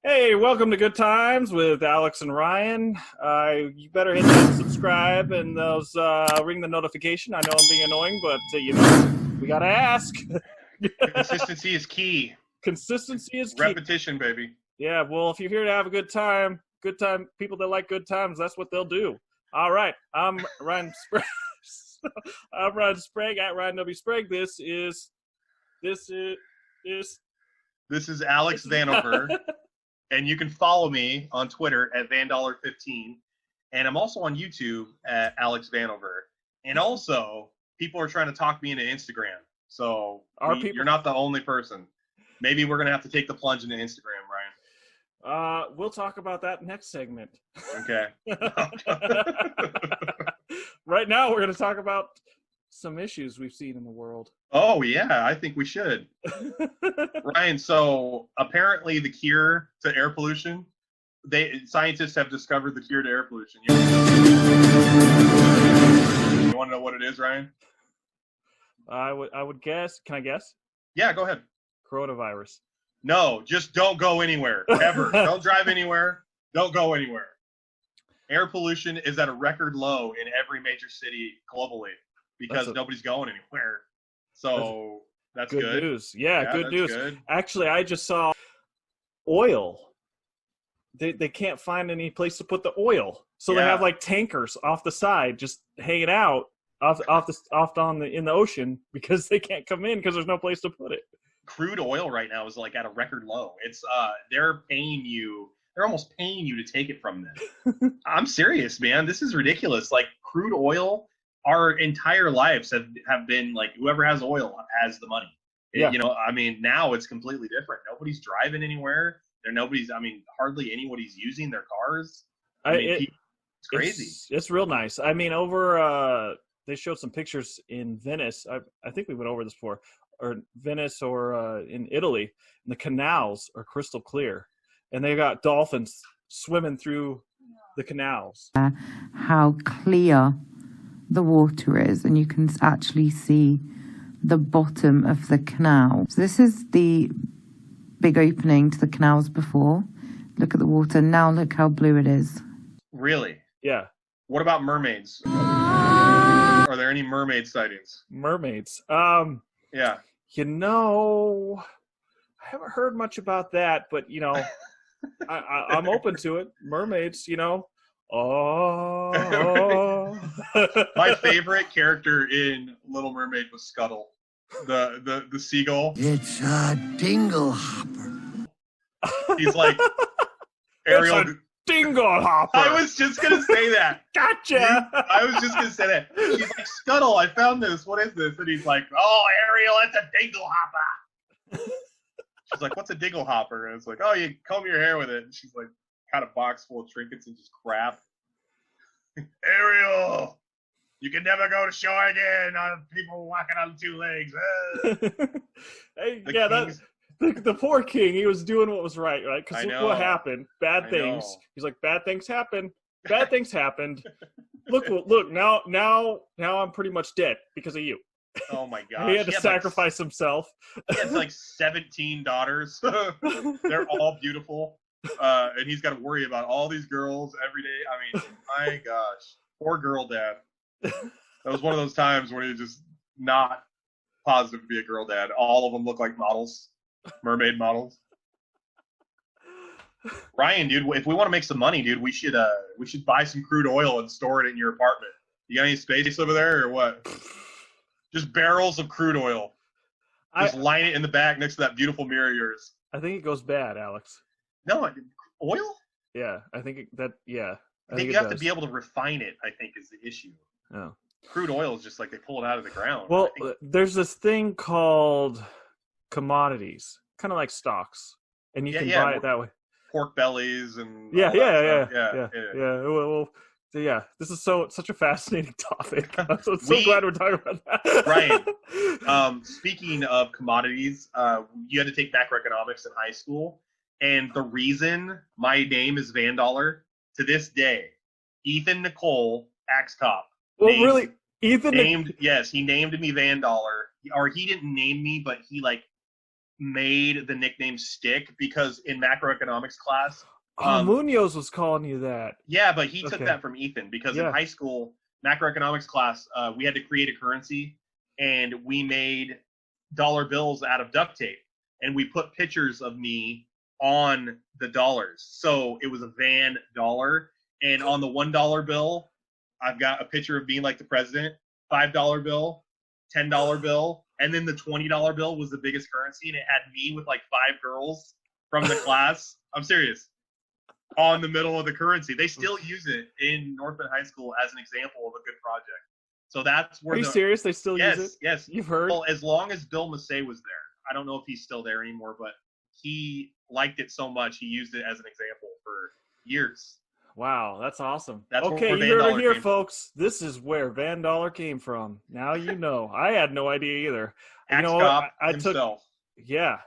Hey, welcome to Good Times with Alex and Ryan. You better hit that subscribe and those ring the notification. I know I'm being annoying, but we gotta ask. Consistency is key. Consistency is key. Repetition, baby. Yeah, well, if you're here to have a good time, people that like good times, that's what they'll do. All right, I'm Ryan Sprague. I'm Ryan Sprague at Ryan W. Sprague. This is This is Alex Vanover, and you can follow me on Twitter at Vandollar15, and I'm also on YouTube at Alex Vanover. And also, people are trying to talk me into Instagram, so you're not the only person. Maybe we're gonna have to take the plunge into Instagram, Ryan. We'll talk about that next segment. Okay. Right now, we're going to talk about some issues we've seen in the world. Oh, yeah, I think we should. Ryan, so apparently the cure to air pollution, scientists have discovered the cure to air pollution. You want to know what it is, Ryan? I would guess. Can I guess? Yeah, go ahead. Coronavirus. No, just don't go anywhere, ever. Don't drive anywhere. Don't go anywhere. Air pollution is at a record low in every major city globally because nobody's going anywhere. So that's good news. Yeah, good news. Good. Actually, I just saw oil. They can't find any place to put the oil, so they have like tankers off the side just hanging out in the ocean because they can't come in because there's no place to put it. Crude oil right now is like at a record low. It's they're almost paying you to take it from them. I'm serious, man. This is ridiculous. Like crude oil, our entire lives have been like whoever has oil has the money. Yeah. I mean, now it's completely different. Nobody's driving anywhere. Hardly anybody's using their cars. It's crazy. It's real nice. I mean, they showed some pictures in Venice. I think we went over this before. Or Venice or in Italy, and the canals are crystal clear. And they got dolphins swimming through the canals. How clear the water is, and you can actually see the bottom of the canal. So this is the big opening to the canals before. Look at the water. Now look how blue it is. Really? Yeah. What about mermaids? Are there any mermaid sightings? Mermaids. Yeah. I haven't heard much about that, but, I'm open to it. Mermaids, Oh. My favorite character in Little Mermaid was Scuttle, the seagull. It's a dingle hopper. He's like, Ariel. It's a dingle hopper. I was just going to say that. Gotcha. I was just going to say that. She's like, Scuttle, I found this. What is this? And he's like, oh, Ariel, it's a dingle hopper. She's like, what's a dingle hopper? And it's like, oh, you comb your hair with it. And she's like, got a box full of trinkets and just crap. Ariel, you can never go to shore again on people walking on two legs. Hey, the poor king, he was doing what was right? Because look what happened. Bad things. He's like, bad things happen. Bad things happened. Look, now I'm pretty much dead because of you. Oh my gosh. He had to sacrifice himself. He has like 17 daughters. They're all beautiful. And he's got to worry about all these girls every day. I mean, my gosh. Poor girl dad. That was one of those times where he's just not positive to be a girl dad. All of them look like models. Mermaid models. Ryan, dude, if we want to make some money, dude, we should buy some crude oil and store it in your apartment. You got any space over there or what? Just barrels of crude oil. Just line it in the back next to that beautiful mirror of yours. I think it goes bad, Alex. No, oil? Yeah, I think I think you have to be able to refine it, I think, is the issue. Oh. Crude oil is just like they pull it out of the ground. Well, there's this thing called commodities, kind of like stocks, and you can buy it that way. Pork bellies and yeah. Well, this is such a fascinating topic. I'm so glad we're talking about that. Right. Speaking of commodities, you had to take macroeconomics in high school, and the reason my name is Vandollar to this day, Ethan Nicole Axe Cop. Well, really, Ethan named? Yes, he named me Vandollar, or he didn't name me, but he made the nickname stick because in macroeconomics class, Munoz was calling you that. yeah, but he took Okay. that from Ethan because in Yeah. high school macroeconomics class, we had to create a currency, and we made dollar bills out of duct tape, and we put pictures of me on the dollars. So it was a Van dollar, and on the $1 bill, I've got a picture of being like the president. $5 bill, $10 bill, and then the $20 bill was the biggest currency, and it had me with like 5 girls from the class. I'm serious. On the middle of the currency. They still use it in North Bend High School as an example of a good project. So that's where Are you serious? They still use it? Yes, yes. You've heard? Well, as long as Bill Massey was there. I don't know if he's still there anymore, but he liked it so much he used it as an example for years. Wow, that's awesome. That's okay, where you Van heard Dollar it here, came folks. This is where Van Dollar came from. Now you know. I had no idea either. You Axe know what? Cop I took himself. yeah,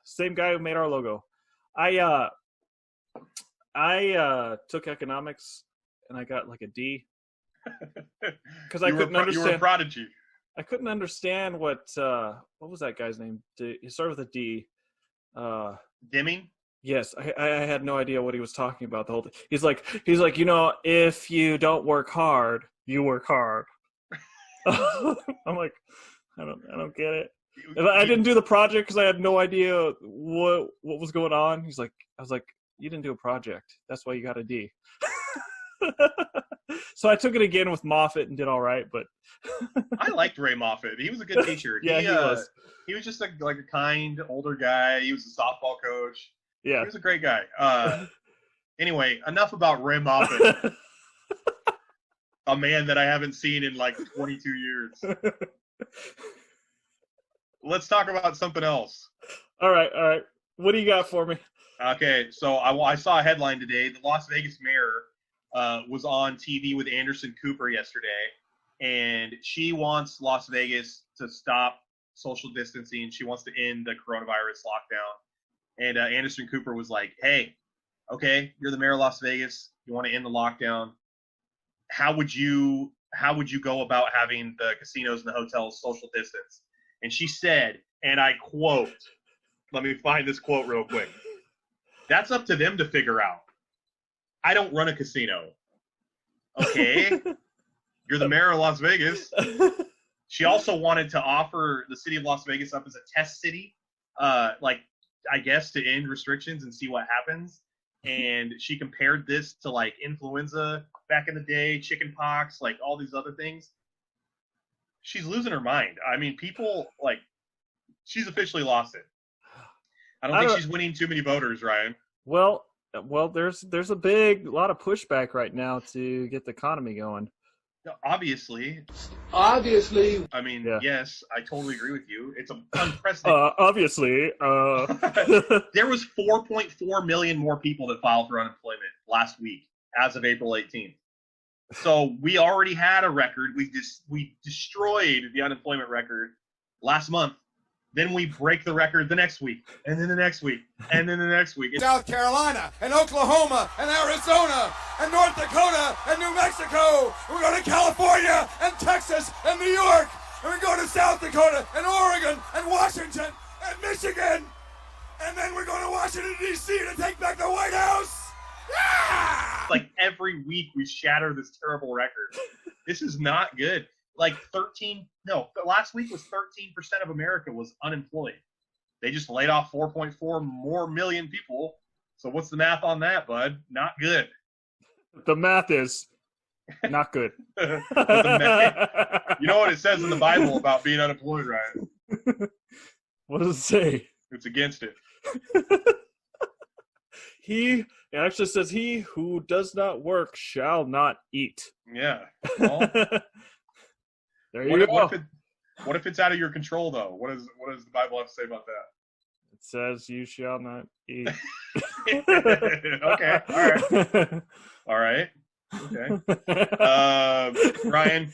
same guy who made our logo. I took economics and I got like a D because I couldn't You were a understand. prodigy. I couldn't understand what was that guy's name? He started with a D. Dimming? Yes, I had no idea what he was talking about the whole thing. He's like, if you don't work hard, you work hard. I'm like, I don't get it. And I didn't do the project because I had no idea what was going on. I was like, you didn't do a project. That's why you got a D. So I took it again with Moffat and did all right, but I liked Ray Moffat. He was a good teacher. Yeah, he was. He was just like a kind older guy. He was a softball coach. yeah. He was a great guy. Anyway, enough about Ray Moffat, a man that I haven't seen in like 22 years. Let's talk about something else. All right. What do you got for me? Okay, so I saw a headline today. The Las Vegas mayor was on TV with Anderson Cooper yesterday, and she wants Las Vegas to stop social distancing. She wants to end the coronavirus lockdown. And Anderson Cooper was like, hey, okay, you're the mayor of Las Vegas. You want to end the lockdown. How would you go about having the casinos and the hotels social distance? And she said, and I quote, let me find this quote real quick. That's up to them to figure out. I don't run a casino. Okay? You're the mayor of Las Vegas. She also wanted to offer the city of Las Vegas up as a test city, I guess, to end restrictions and see what happens. And she compared this to like influenza back in the day, chicken pox, like all these other things. She's losing her mind. I mean, people she's officially lost it. I don't think she's winning too many voters, Ryan. Well, there's a lot of pushback right now to get the economy going. Obviously. I mean, Yeah. Yes, I totally agree with you. It's unprecedented. Obviously. There was 4.4 million more people that filed for unemployment last week as of April 18th. So we already had a record. We destroyed the unemployment record last month. Then we break the record the next week, and then the next week, and then the next week. South Carolina, and Oklahoma, and Arizona, and North Dakota, and New Mexico. We're going to California, and Texas, and New York. And we're going to South Dakota, and Oregon, and Washington, and Michigan. And then we're going to Washington, D.C. to take back the White House. Yeah! Like every week we shatter this terrible record. This is not good. Last week was 13% of America was unemployed. They just laid off 4.4 more million people. So what's the math on that, bud? Not good. The math is not good. You know what it says in the Bible about being unemployed, Ryan? What does it say? It's against it. It actually says, he who does not work shall not eat. Yeah. Well, there you go. What if it's out of your control, though? What does the Bible have to say about that? It says, you shall not eat. Okay. All right. Okay. Ryan,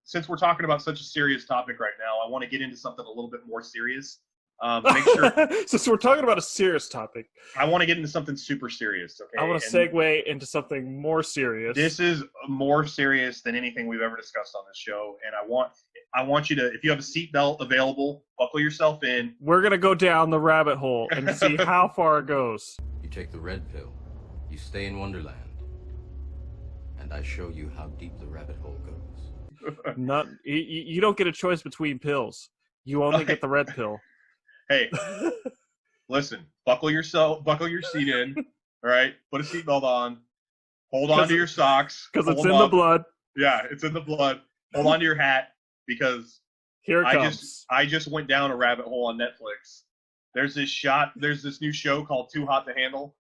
since we're talking about such a serious topic right now, I want to get into something a little bit more serious. Make sure. Since we're talking about a serious topic, I want to get into something super serious. Okay. I want to segue into something more serious. This is more serious than anything we've ever discussed on this show, and I want you to, if you have a seatbelt available, buckle yourself in. We're going to go down the rabbit hole and see how far it goes. You take the red pill, you stay in Wonderland, and I show you how deep the rabbit hole goes. You don't get a choice between pills. You only get the red pill. Hey, listen, buckle your seat in, all right? Put a seatbelt on. Hold on to your socks. Because it's in the blood. Yeah, it's in the blood. Hold on to your hat, because here it comes. I just went down a rabbit hole on Netflix. There's this new show called Too Hot to Handle.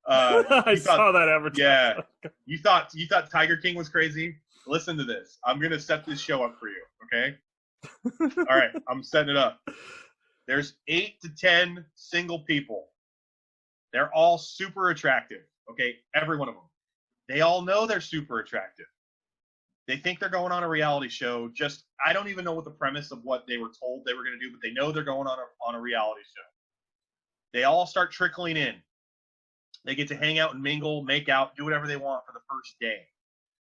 I saw that advertisement. Yeah. You thought Tiger King was crazy? Listen to this. I'm going to set this show up for you, okay? All right, I'm setting it up. There's 8 to 10 single people. They're all super attractive, okay? Every one of them. They all know they're super attractive. They think they're going on a reality show. I don't even know what the premise of what they were told they were going to do, but they know they're going on a reality show. They all start trickling in. They get to hang out and mingle, make out, do whatever they want for the first day.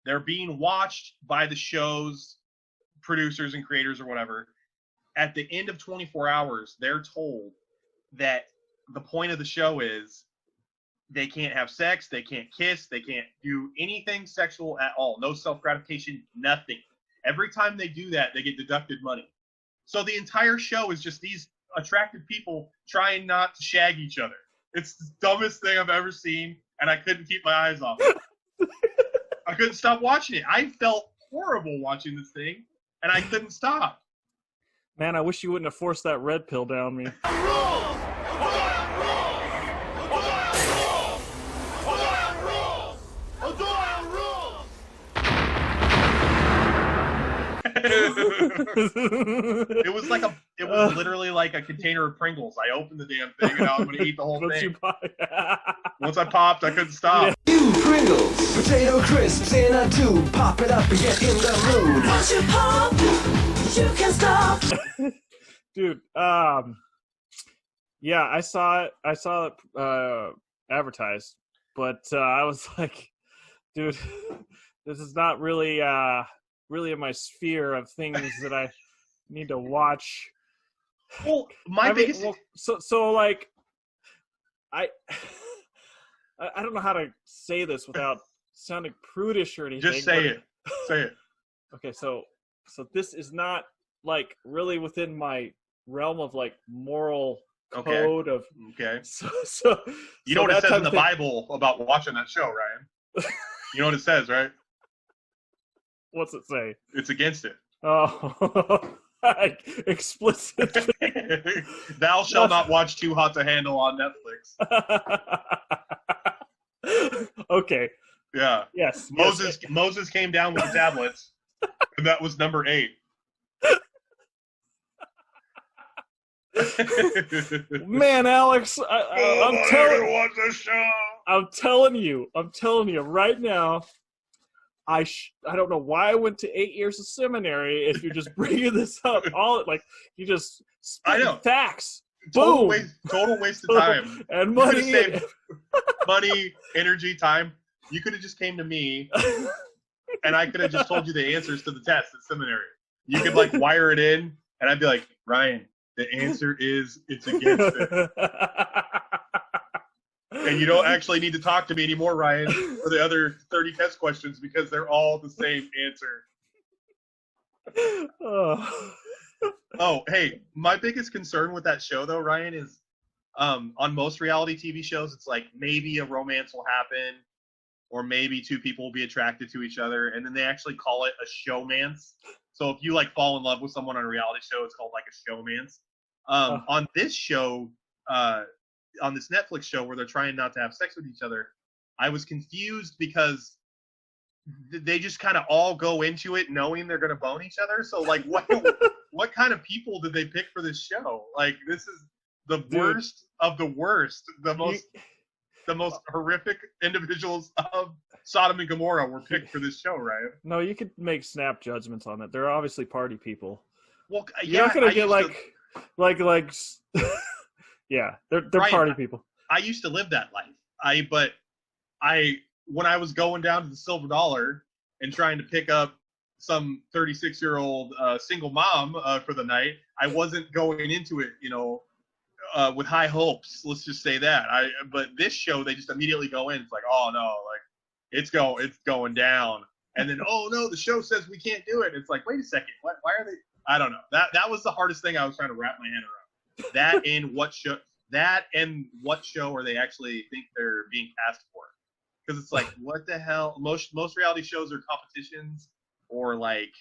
They're being watched by the show's producers and creators or whatever. At the end of 24 hours, they're told that the point of the show is they can't have sex, they can't kiss, they can't do anything sexual at all. No self-gratification, nothing. Every time they do that, they get deducted money. So the entire show is just these attractive people trying not to shag each other. It's the dumbest thing I've ever seen, and I couldn't keep my eyes off it. I couldn't stop watching it. I felt horrible watching this thing, and I couldn't stop. Man, I wish you wouldn't have forced that red pill down me. It was literally like a container of Pringles. I opened the damn thing and I was going to eat the whole thing. Once I popped, I couldn't stop. Yeah. 2 Pringles, potato crisps in a tube. Pop it up and get in the mood. Once you pop, you can stop. Dude, yeah, I saw it advertised, but I was like, dude, this is not really in my sphere of things that I need to watch. Well, so like, I don't know how to say this without sounding prudish or anything. Just say it. Say it. Okay, so this is not like really within my realm of like moral code of. Okay. So you know what it says in the Bible about watching that show, Ryan? You know what it says, right? What's it say? It's against it. Oh, explicit. Thou shalt not watch Too Hot to Handle on Netflix. Okay. Yeah. Yes. Moses came down with the tablets, and that was number 8. Man, Alex, I'm telling. Watch this show. I'm telling you right now. I don't know why I went to 8 years of seminary if you're just bringing this up. All like you just I know facts. Total Boom. Total waste of time and money. Money, energy, time. You could have just came to me, and I could have just told you the answers to the test at seminary. You could like wire it in, and I'd be like, Ryan, the answer is it's against it. And you don't actually need to talk to me anymore, Ryan, for the other 30 test questions because they're all the same answer. Oh, hey, my biggest concern with that show, though, Ryan, is on most reality TV shows, it's like maybe a romance will happen or maybe 2 people will be attracted to each other, and then they actually call it a showmance. So if you like fall in love with someone on a reality show, it's called like a showmance. On this show, on this Netflix show where they're trying not to have sex with each other, I was confused because they just kind of all go into it knowing they're going to bone each other. So like what kind of people did they pick for this show? Like this is the worst of the worst. The most horrific individuals of Sodom and Gomorrah were picked for this show, right? No, you could make snap judgments on it. They're obviously party people. Well, you're not gonna get like yeah, they're party people. I used to live that life. When I was going down to the Silver Dollar and trying to pick up some 36-year-old single mom for the night. I wasn't going into it, with high hopes. Let's just say that. But this show, they just immediately go in. It's like, oh no, like it's going down. And then, oh no, the show says we can't do it. It's like, wait a second, why are they? I don't know. That was the hardest thing I was trying to wrap my head around. That and what show are they actually think they're being cast for? Because it's like, what the hell? Most reality shows are competitions, or like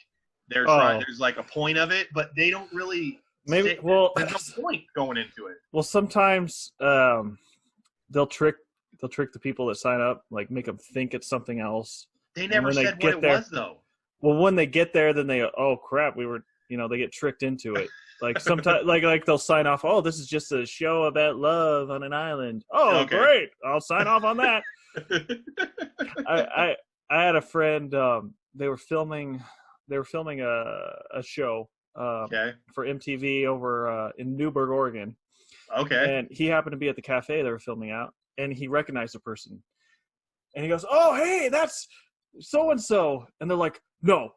they're trying. There's like a point of it, but they don't really. There's no point going into it. Well, sometimes they'll trick the people that sign up, like make them think it's something else. They never said what it was, though. Well, when they get there, then they oh crap, we were they get tricked into it. Like sometimes, like they'll sign off. Oh, this is just a show about love on an island. Oh, okay. Great! I'll sign off on that. I had a friend. They were filming a show for MTV over in Newburgh, Oregon. Okay. And he happened to be at the cafe they were filming out, and he recognized the person. And he goes, "Oh, hey, that's so and so." And they're like, "No,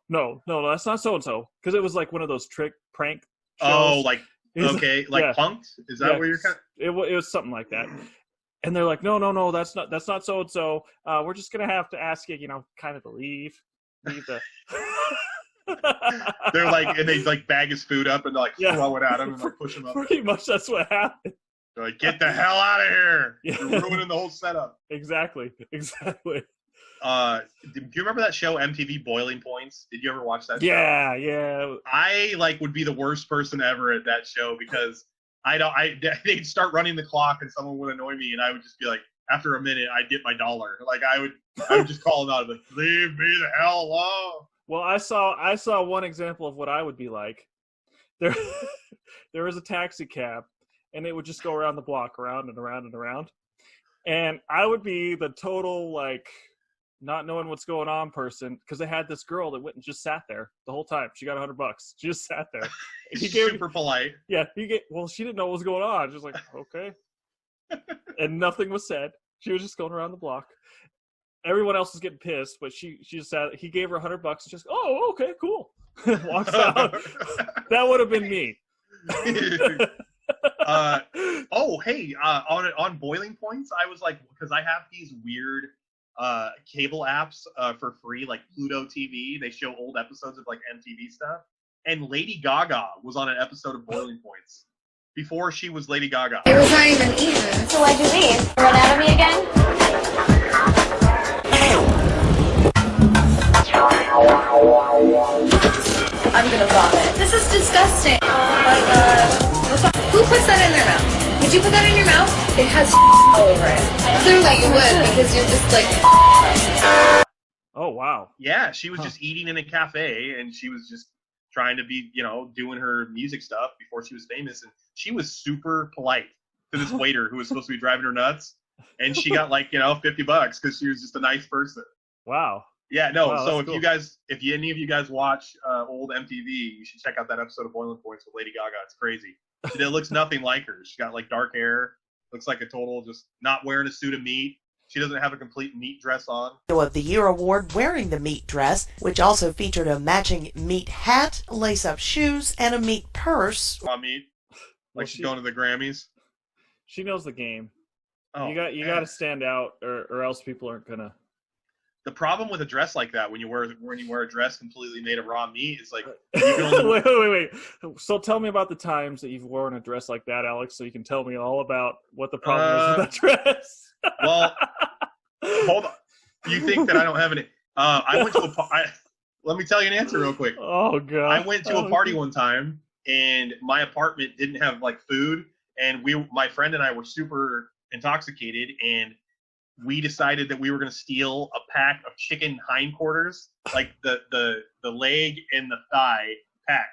that's not so and so," because it was like one of those prank shows. Oh, like okay, like Punk'd? Is that where you're kind of... It was something like that. And they're like, no, that's not so and so. We're just gonna have to ask you, kind of to leave the. They're like, and they like bag his food up and like throw it at him and like push him up. Pretty much, that's what happened. They're like, get the hell out of here! You're ruining the whole setup. Exactly. Do you remember that show MTV Boiling Points? Did you ever watch that show? Yeah. I would be the worst person ever at that show because they'd start running the clock and someone would annoy me and I would just be like, after a minute, I'd get my $1. Like I would just call them out and be like, leave me the hell alone. Well, I saw one example of what I would be like. There was a taxi cab and it would just go around the block, around and around and around. And I would be the total like not knowing what's going on person, because they had this girl that went and just sat there the whole time. She got $100. She just sat there. Super polite. Yeah, she didn't know what was going on. She was like, okay. And nothing was said. She was just going around the block. Everyone else was getting pissed, but she just sat. He gave her $100 and just, oh, okay, cool. Walks out. That would have been me. On Boiling Points, I was like, because I have these weird cable apps for free, like Pluto TV. They show old episodes of like MTV stuff. And Lady Gaga was on an episode of Boiling Points before she was Lady Gaga. It was not even even. So why'd you leave? Run out of me again? I'm gonna vomit. This is disgusting. Oh my god. Who puts that in their mouth? Would you put that in your mouth? It has all over it. Clearly you would, because you're just like... Oh, wow. Yeah, she was just eating in a cafe, and she was just trying to be, doing her music stuff before she was famous. And she was super polite to this waiter who was supposed to be driving her nuts. And she got like, $50 because she was just a nice person. Wow. Yeah, no. Wow, so if cool. any of you guys watch old MTV, you should check out that episode of Boiling Points with Lady Gaga. It's crazy. It looks nothing like her. She got like dark hair. Looks like a total just not wearing a suit of meat. She doesn't have a complete meat dress on. Of the Year award wearing the meat dress, which also featured a matching meat hat, lace-up shoes, and a meat purse. On meat, like she's going to the Grammys. She knows the game. Oh, you got to stand out, or else people aren't gonna. The problem with a dress like that, when you wear a dress completely made of raw meat, is like you can only... wait. So tell me about the times that you've worn a dress like that, Alex, so you can tell me all about what the problem is with that dress. Well, hold on. You think that I don't have any? I went to let me tell you an answer real quick. Oh god. I went to a party one time, and my apartment didn't have like food, and my friend and I were super intoxicated, and we decided that we were going to steal a pack of chicken hindquarters, like the leg and the thigh pack.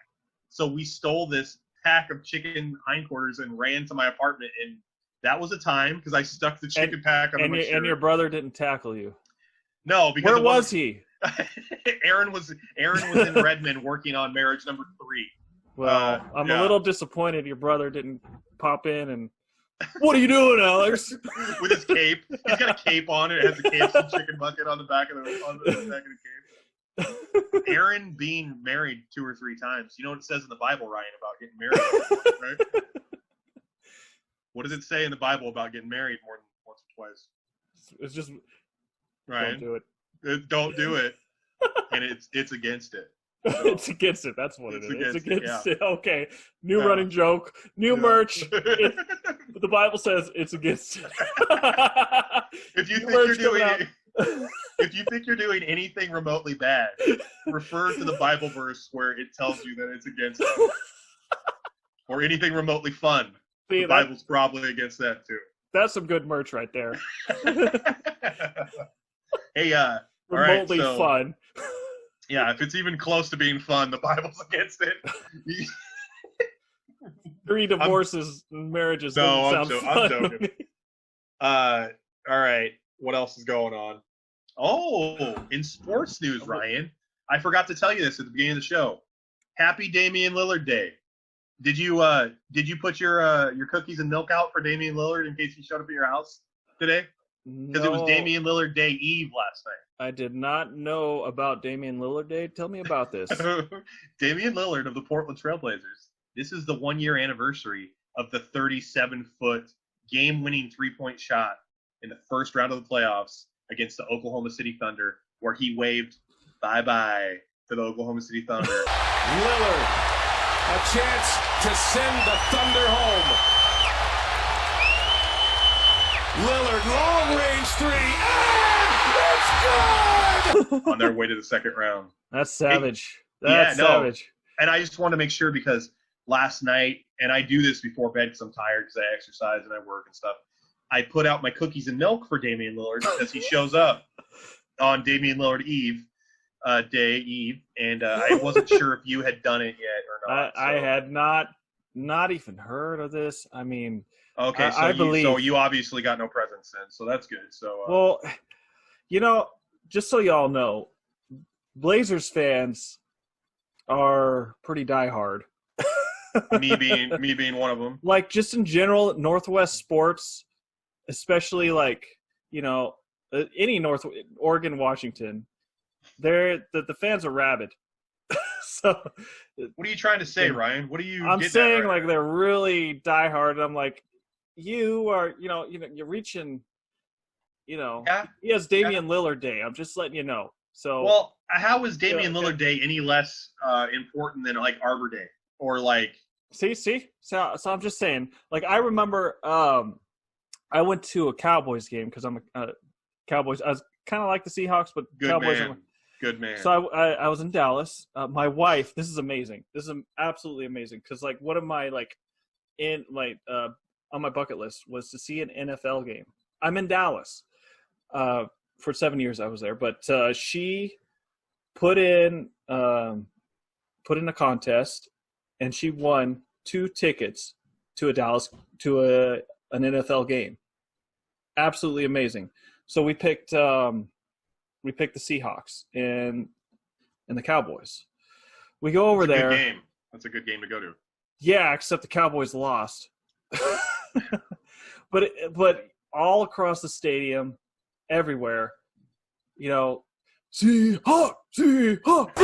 So we stole this pack of chicken hindquarters and ran to my apartment, and that was a time because I stuck the chicken pack on my shirt. And your brother didn't tackle you. No, because where was he? Aaron was in Redmond working on marriage number 3. Well, I'm a little disappointed your brother didn't pop in and. What are you doing, Alex? With his cape. He's got a cape on. It has a KFC chicken bucket on the back of the cape. Aaron being married 2 or 3 times. You know what it says in the Bible, Ryan, about getting married, right? What does it say in the Bible about getting married more than once or twice? It's just Ryan, don't do it. Don't do it, and it's against it. So, It's against it. That's what it is. It's against it. Okay. New running joke. New merch. The Bible says it's against it. If you think you're doing anything remotely bad, refer to the Bible verse where it tells you that it's against it. Or anything remotely fun. The Bible's probably against that too. That's some good merch right there. Hey, remotely fun. Yeah, if it's even close to being fun, the Bible's against it. 3 divorces and marriages. I'm joking. All right, what else is going on? Oh, in sports news, Ryan, I forgot to tell you this at the beginning of the show. Happy Damian Lillard Day. Did you put your cookies and milk out for Damian Lillard in case he showed up at your house today? Because it was Damian Lillard Day Eve last night. I did not know about Damian Lillard Day. Tell me about this. Damian Lillard of the Portland Trailblazers. This is the 1-year anniversary of the 37-foot game-winning 3-point shot in the first round of the playoffs against the Oklahoma City Thunder, where he waved bye-bye to the Oklahoma City Thunder. Lillard, a chance to send the Thunder home. Lillard, long-range 3, and it's good! On their way to the second round. That's savage. That's savage. And I just want to make sure because last night, and I do this before bed because I'm tired because I exercise and I work and stuff, I put out my cookies and milk for Damian Lillard because he shows up on Damian Lillard Day Eve, and I wasn't sure if you had done it yet or not. I had not even heard of this. I mean, okay, so you obviously got no presents then, so that's good. So well, just so y'all know, Blazers fans are pretty diehard. me being one of them. Like just in general, Northwest sports, especially like any Oregon, Washington, the fans are rabid. So, what are you trying to say, Ryan? What are you? I'm saying like they're really diehard. And I'm like, you are, you're reaching. Yeah. He has Damian Lillard Day. I'm just letting you know. So, well, how is Damian Lillard Day any less important than like Arbor Day or like? See. So I'm just saying. Like I remember, I went to a Cowboys game because I'm a Cowboys. I was kind of like the Seahawks, but Cowboys. Good man. So I was in Dallas. My wife. This is amazing. This is absolutely amazing because like one of my on my bucket list was to see an NFL game. I'm in Dallas. For 7 years I was there, but she put in a contest and she won 2 tickets to an NFL game. Absolutely amazing. So we picked the Seahawks and the Cowboys. We go over there. Good game. That's a good game to go to. Yeah, except the Cowboys lost. But all across the stadium, everywhere, Seahawks, Seahawks.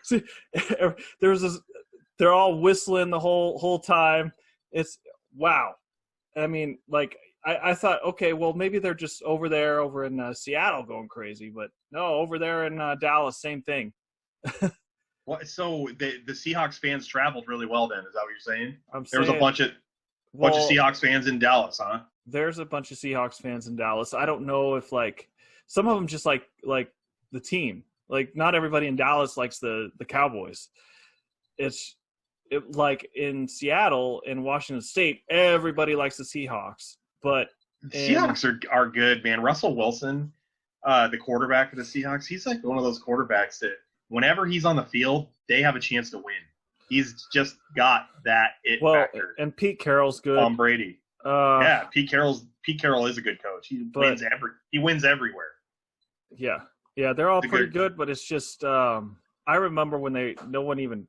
See, there's this. They're all whistling the whole time. It's wow. I mean, like I thought, okay, well maybe they're just over in Seattle going crazy, but no, over there in Dallas, same thing. Well, so the Seahawks fans traveled really well then, is that what you're saying? There was a bunch of Seahawks fans in Dallas, huh? There's a bunch of Seahawks fans in Dallas. I don't know if like some of them just like the team. Like not everybody in Dallas likes the Cowboys. Like in Seattle and Washington State, everybody likes the Seahawks. But Seahawks are good, man. Russell Wilson, the quarterback of the Seahawks, he's like one of those quarterbacks that whenever he's on the field, they have a chance to win. He's just got that factor. And Pete Carroll's good. Tom Brady. Pete Carroll is a good coach. He wins everywhere. Yeah, they're all pretty good, but it's just I remember when no one even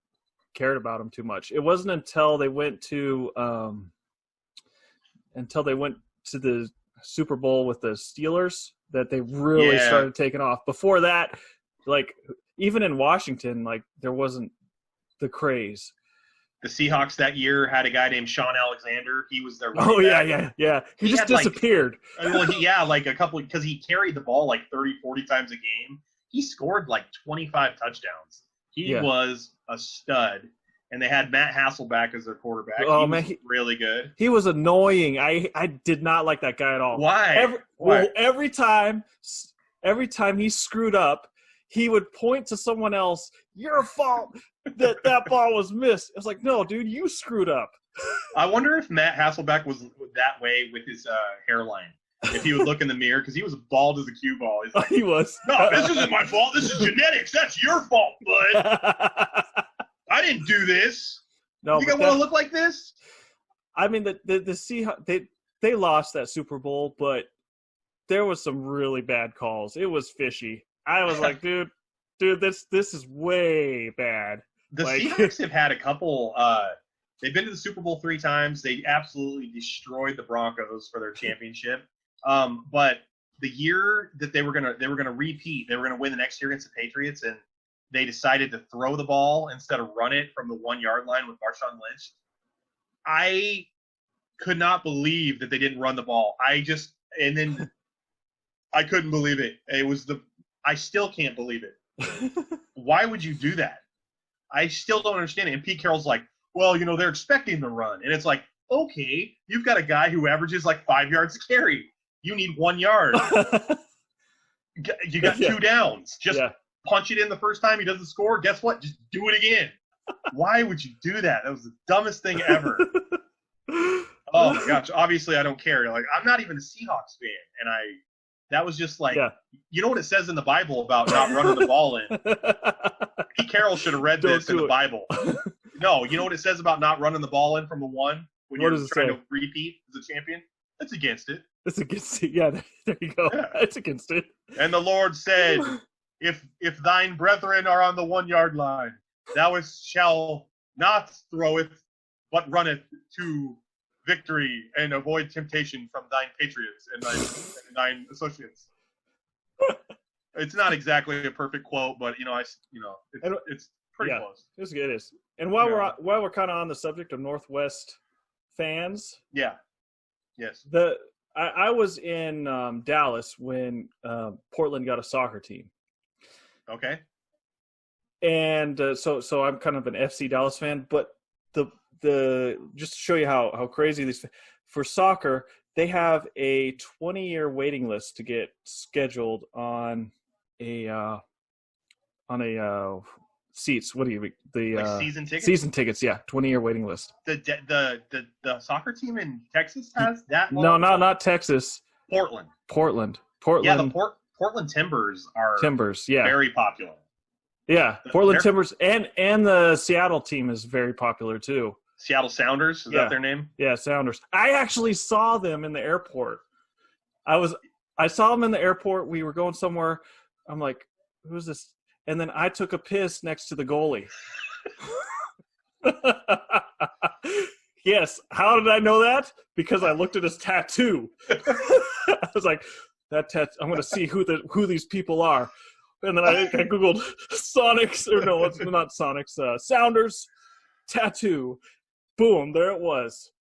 cared about them too much. It wasn't until they went to until they went to the Super Bowl with the Steelers that they really started taking off. Before that, like even in Washington, like there wasn't the craze. The Seahawks that year had a guy named Sean Alexander. He was their Oh running back. yeah. He just disappeared. Like a couple, because he carried the ball like 30, 40 times a game. He scored like 25 touchdowns. He was a stud. And they had Matt Hasselbeck as their quarterback. Oh, he man, was really good. He was annoying. I did not like that guy at all. Why? Every time he screwed up, he would point to someone else. Your fault that ball was missed. It's like, no, dude, you screwed up. I wonder if Matt Hasselbeck was that way with his hairline. If he would look in the mirror, because he was bald as a cue ball. He's like, he was. No, this isn't my fault. This is genetics. That's your fault, bud. I didn't do this. No, you think I want to look like this? I mean, the Seahawks, they lost that Super Bowl, but there was some really bad calls. It was fishy. I was like, dude, this is way bad. The Seahawks have had a couple. They've been to the Super Bowl 3 times. They absolutely destroyed the Broncos for their championship. But the year that they were gonna repeat, they were gonna win the next year against the Patriots, and they decided to throw the ball instead of run it from the 1-yard line with Marshawn Lynch. I could not believe that they didn't run the ball. I couldn't believe it. I still can't believe it. Why would you do that? I still don't understand it. And Pete Carroll's like, well, they're expecting the run. And it's like, okay, you've got a guy who averages like 5 yards to carry. You need 1 yard. You got 2 downs. Just punch it in the first time he doesn't score. Guess what? Just do it again. Why would you do that? That was the dumbest thing ever. Oh my gosh! Obviously, I don't care. Like, I'm not even a Seahawks fan, and that was just like, you know what it says in the Bible about not running the ball in. Pete Carroll should have read this in the Bible. No, you know what it says about not running the ball in from the 1 when you're trying to repeat as a champion? It's against it. It's against it. Yeah, there you go. Yeah. It's against it. And the Lord said, If thine brethren are on the 1-yard line, thou shalt not throweth, but runneth to victory, and avoid temptation from thine patriots and thine associates. It's not exactly a perfect quote, but it's pretty close. It is. And while we're kind of on the subject of Northwest fans, yes, I was in Dallas when Portland got a soccer team. Okay. And so I'm kind of an FC Dallas fan, but the just to show you how crazy these for soccer, they have a 20-year waiting list to get scheduled on a seats. What do you like season tickets? Season tickets, yeah, 20-year waiting list. The soccer team in Texas has that? No, not Texas. Portland. Yeah, the Portland Timbers are yeah, very popular. Yeah, Portland Timbers and the Seattle team is very popular too. Seattle Sounders, is that their name? Yeah, Sounders. I actually saw them in the airport. I saw them in the airport. We were going somewhere. I'm like, who's this? And then I took a piss next to the goalie. Yes. How did I know that? Because I looked at his tattoo. I was like, that tattoo. I'm going to see who these people are. And then I Googled Sonics, or no, it's not Sonics, Sounders tattoo. Boom, there it was.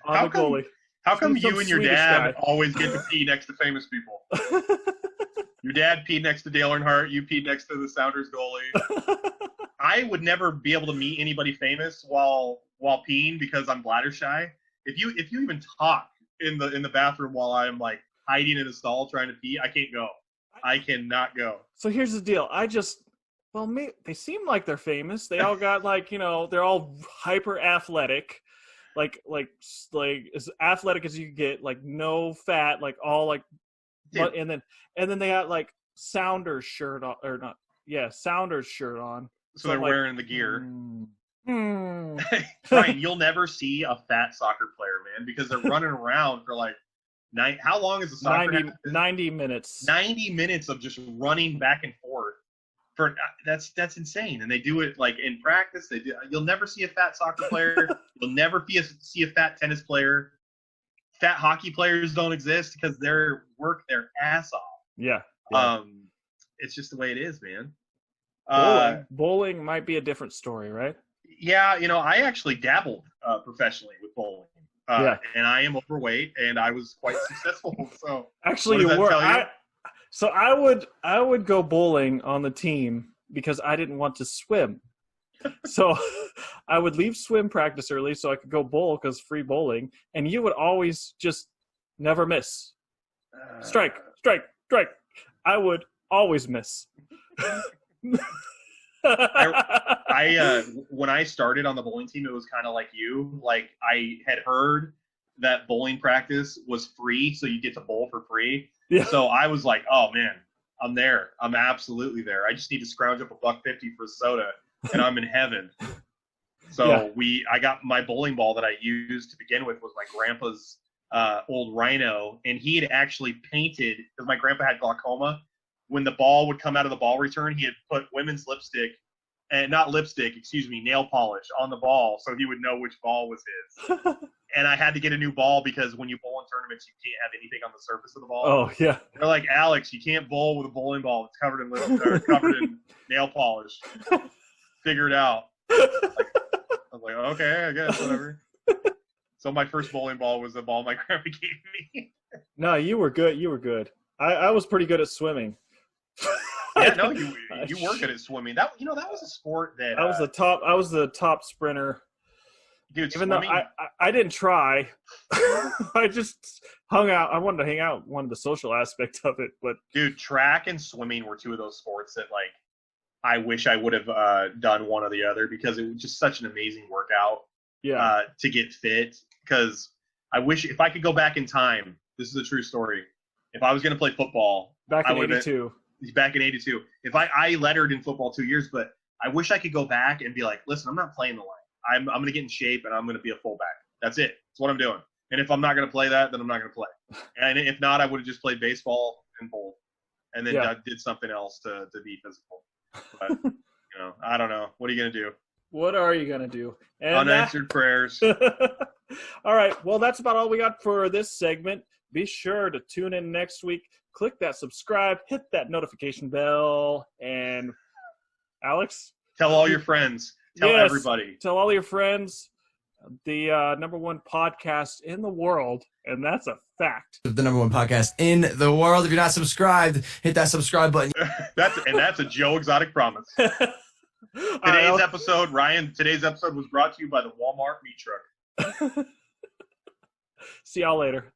On the goalie. How come you and your dad always get to pee next to famous people? Your dad peed next to Dale Earnhardt, you peed next to the Sounders goalie. I would never be able to meet anybody famous while peeing because I'm bladder shy. If you even talk in the bathroom while I'm like hiding in a stall trying to pee, I can't go. I cannot go. So here's the deal. They seem like they're famous. They all got they're all hyper athletic, like as athletic as you can get, like no fat, like all like, but, and then they got like Sounders shirt on, or not? Yeah, Sounders shirt on. So they're wearing the gear. Brian, you'll never see a fat soccer player, man, because they're running around for like how long is a soccer? 90 minutes. 90 minutes of just running back and forth. That's insane, and they do it like in practice. You'll never see a fat soccer player. You'll never see a fat tennis player. fat hockey players don't exist because they're work their ass off. Yeah. It's just the way it is, man. Bowling might be a different story, right? Yeah, I actually dabbled professionally with bowling. And I am overweight, and I was quite successful. So actually, you were. So I would go bowling on the team because I didn't want to swim. So I would leave swim practice early so I could go bowl because free bowling, and you would always just never miss. Strike. I would always miss. I when I started on the bowling team, it was kind of like you. Like, I had heard that bowling practice was free, so you get to bowl for free. Yeah. So I was like, oh man, I'm there. I'm absolutely there. I just need to scrounge up $1.50 for soda, and I'm in heaven. So I got my bowling ball that I used to begin with was my grandpa's old Rhino, and he had actually painted, because my grandpa had glaucoma. When the ball would come out of the ball return, he had put women's nail polish on the ball so he would know which ball was his. And I had to get a new ball because when you bowl in tournaments, you can't have anything on the surface of the ball. Oh, yeah. They're like, Alex, you can't bowl with a bowling ball that's covered in nail polish. Figure it out. I was like, okay, I guess, whatever. So my first bowling ball was the ball my grandpa gave me. No, you were good. You were good. I was pretty good at swimming. Yeah, no, you were good at swimming. That was a sport that I was the top sprinter. Dude, even swimming, though I didn't try, I just hung out. I wanted to hang out, one of the social aspects of it. But dude, track and swimming were two of those sports that, like, I wish I would have done one or the other, because it was just such an amazing workout. Yeah. To get fit, because I wish if I could go back in time. This is a true story. If I was going to play football, back in '82. Back in '82. If I lettered in football 2 years, but I wish I could go back and be like, listen, I'm not playing the line. I'm going to get in shape, and I'm going to be a fullback. That's it. That's what I'm doing. And if I'm not going to play that, then I'm not going to play. And if not, I would have just played baseball and bowled, and then did something else to be physical. But I don't know. What are you going to do? What are you going to do? And unanswered prayers. All right. Well, that's about all we got for this segment. Be sure to tune in next week. Click that subscribe, hit that notification bell, and Alex? Tell all your friends. Tell everybody. Tell all your friends. The #1 podcast in the world, and that's a fact. The #1 podcast in the world. If you're not subscribed, hit that subscribe button. That's a Joe Exotic promise. Today's episode was brought to you by the Walmart meat truck. See y'all later.